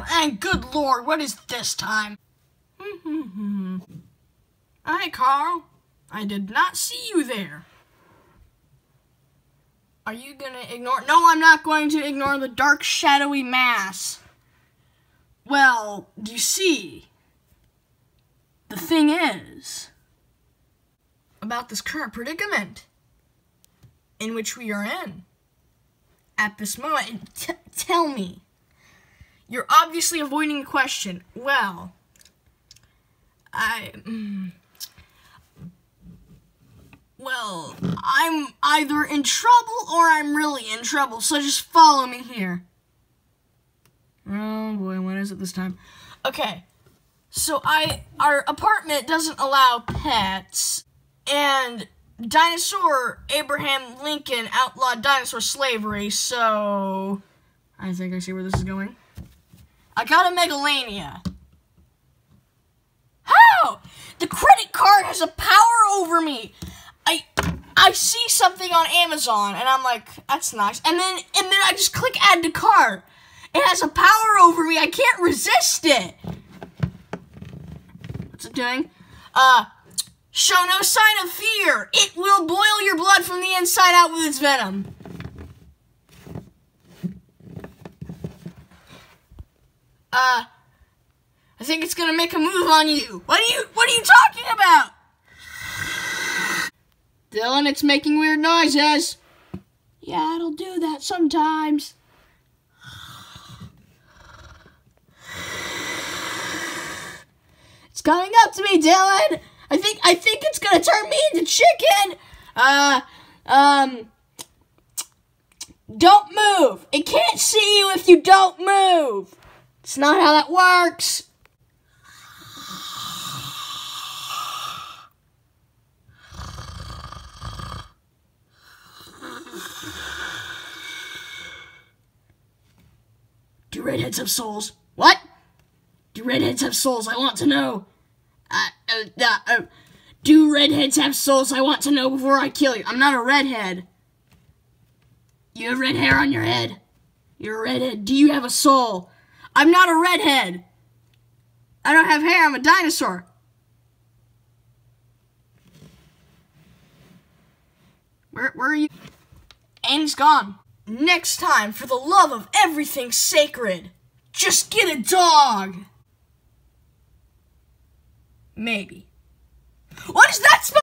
And good Lord, what is this time? Hi, Carl. I did not see you there. Are you gonna ignore? No, I'm not going to ignore the dark, shadowy mass. Well, you see, the thing is about this current predicament in which we are in at this moment. Tell me. You're obviously avoiding the question. Well, I'm either in trouble or I'm really in trouble, so just follow me here. Oh boy, what is it this time? Okay, so our apartment doesn't allow pets, and Dinosaur Abraham Lincoln outlawed dinosaur slavery, so I think I see where this is going. I got a Megalania. How? The credit card has a power over me. I see something on Amazon and I'm like, that's nice. And then I just click add to cart. It has a power over me. I can't resist it. What's it doing? Show no sign of fear. It will boil your blood from the inside out with its venom. I think it's gonna make a move on you. What are you talking about? Dylan, it's making weird noises. Yeah, it'll do that sometimes. It's coming up to me, Dylan. I think it's gonna turn me into chicken. Don't move. It can't see you if you don't move. It's not how that works. Do redheads have souls? What? Do redheads have souls? I want to know. Do redheads have souls? I want to know before I kill you. I'm not a redhead. You have red hair on your head. You're a redhead. Do you have a soul? I'm not a redhead. I don't have hair. I'm a dinosaur. Where are you? And he's gone. Next time, for the love of everything sacred, just get a dog. Maybe. What is that smell?